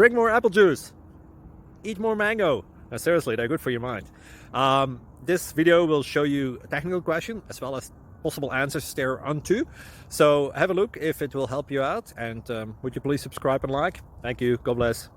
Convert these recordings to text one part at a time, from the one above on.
drink more apple juice, eat more mango. Now, seriously, they're good for your mind. This video will show you a technical question as well as possible answers thereunto. So have a look if it will help you out, and would you please subscribe and like? Thank you. God bless.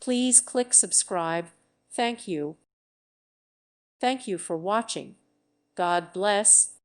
Please click subscribe. Thank you. Thank you for watching. God bless.